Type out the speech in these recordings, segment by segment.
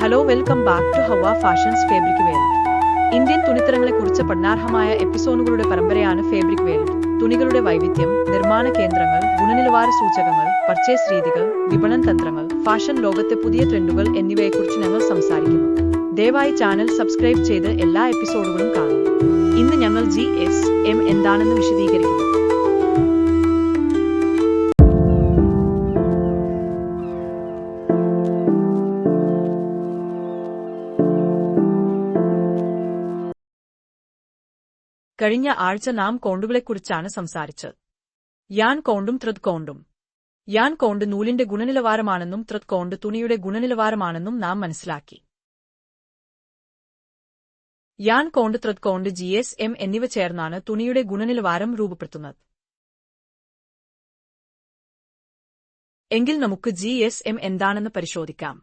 Hello welcome back to ഹവ fashions fabric world. Indian തുണിത്തരങ്ങളെക്കുറിച്ച് പഠനാർഹമായ എപ്പിസോഡുകളുടെ പരമ്പരയാണ് ഫാബ്രിക് വേൾഡ്. തുണികളുടെ വൈവിധ്യം, നിർമ്മാണ കേന്ദ്രങ്ങൾ, ഗുണനിലവാര സൂചകങ്ങൾ, പർച്ചേസ് രീതികൾ, വിപണന തന്ത്രങ്ങൾ, ഫാഷൻ ലോകത്തെ പുതിയ ട്രെൻഡുകൾ എന്നിവയെക്കുറിച്ച് ഞങ്ങൾ സംസാരിക്കുന്നു. ദയവായി ചാനൽ സബ്സ്ക്രൈബ് ചെയ്ത് എല്ലാ എപ്പിസോഡുകളും കാണും. ഇന്ന് ഞങ്ങൾ GSM എന്താണെന്ന് വിശദീകരിക്കുന്നു. കഴിഞ്ഞ ആഴ്ച നാം കോണ്ടുകളെക്കുറിച്ചാണ് സംസാരിച്ചത്. യാൻ കോണ്ടും ത്രെഡ് കോണ്ടും. യാൻ കോണ്ട് നൂലിന്റെ ഗുണനിലവാരമാണെന്നും ത്രെഡ് കോണ്ട് തുണിയുടെ ഗുണനിലവാരമാണെന്നും നാം മനസ്സിലാക്കി. യാൻ കോണ്ട്, ത്രെഡ് കോണ്ട്, GSM എന്നിവ ചേർന്നാണ് തുണിയുടെ ഗുണനിലവാരം രൂപപ്പെടുത്തുന്നത്. എങ്കിൽ നമുക്ക് GSM എന്താണെന്ന് പരിശോധിക്കാം.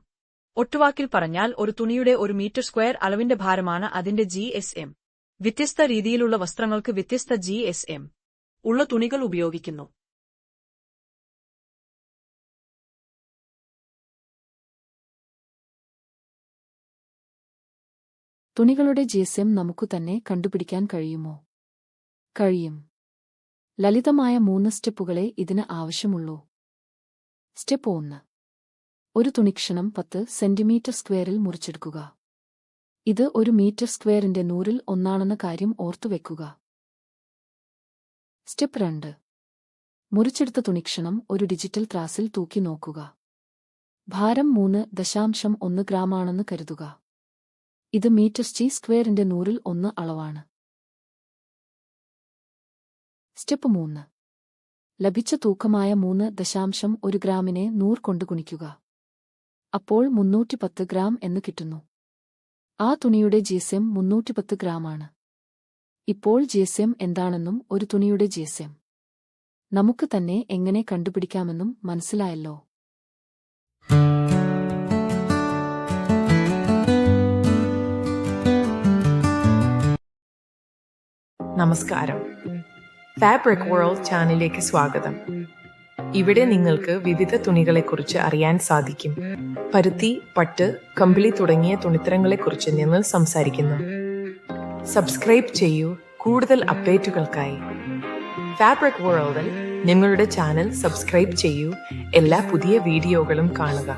ഒറ്റവാക്കിൽ പറഞ്ഞാൽ ഒരു തുണിയുടെ 1 മീറ്റർ സ്ക്വയർ അളവിന്റെ ഭാരമാണ് അതിന്റെ GSM. വ്യത്യസ്ത രീതിയിലുള്ള വസ്ത്രങ്ങൾക്ക് വ്യത്യസ്ത GSM ഉള്ള തുണികൾ ഉപയോഗിക്കുന്നു. തുണികളുടെ GSM നമുക്കു തന്നെ കണ്ടുപിടിക്കാൻ കഴിയുമോ? കഴിയും. ലളിതമായ 3 സ്റ്റെപ്പുകളെ ഇതിന് ആവശ്യമുള്ളൂ. സ്റ്റെപ്പ് 1. ഒരു തുണിക്ഷണം 10 സെന്റിമീറ്റർ സ്ക്വയറിൽ മുറിച്ചെടുക്കുക. ഇത് 1 മീറ്റർ സ്ക്വയറിന്റെ 100-ൽ 1 കാര്യം ഓർത്തുവെക്കുക. സ്റ്റെപ്പ് 2. മുറിച്ചെടുത്ത തുണിക്ഷണം ഒരു ഡിജിറ്റൽ ത്രാസിൽ തൂക്കി നോക്കുക. ഭാരം 3.1 ഗ്രാമാണെന്ന് കരുതുക. ഇത് മീറ്റർ സ്ക്വയറിന്റെ 100-ൽ 1 അളവാണ്. സ്റ്റെപ്പ് 3. ലഭിച്ച തൂക്കമായ 3.1 ഗ്രാമിനെ 100 കൊണ്ട് ഗുണിക്കുക. അപ്പോൾ 310 ഗ്രാം എന്ന് കിട്ടുന്നു. ആ തുണിയുടെ GSM 310 ഗ്രാമാണ്. ഇപ്പോൾ GSM എന്താണെന്നും ഒരു തുണിയുടെ GSM നമുക്ക് തന്നെ എങ്ങനെ കണ്ടുപിടിക്കാമെന്നും മനസ്സിലായല്ലോ. നമസ്കാരം. ഫാബ്രിക് വേൾഡ് ചാനലിലേക്ക് സ്വാഗതം. ഇവിടെ നിങ്ങൾക്ക് വിവിധ തുണികളെക്കുറിച്ച് അറിയാൻ സാധിക്കും. പരുത്തി, പട്ട്, കമ്പിളി തുടങ്ങിയ തുണിത്തരങ്ങളെക്കുറിച്ച് ഞങ്ങൾ സംസാരിക്കുന്നു. സബ്സ്ക്രൈബ് ചെയ്യൂ കൂടുതൽ അപ്ഡേറ്റുകൾക്കായി. ഫാബ്രിക് വേൾഡിൽ ഞങ്ങളുടെ ചാനൽ സബ്സ്ക്രൈബ് ചെയ്യൂ. എല്ലാ പുതിയ വീഡിയോകളും കാണുക.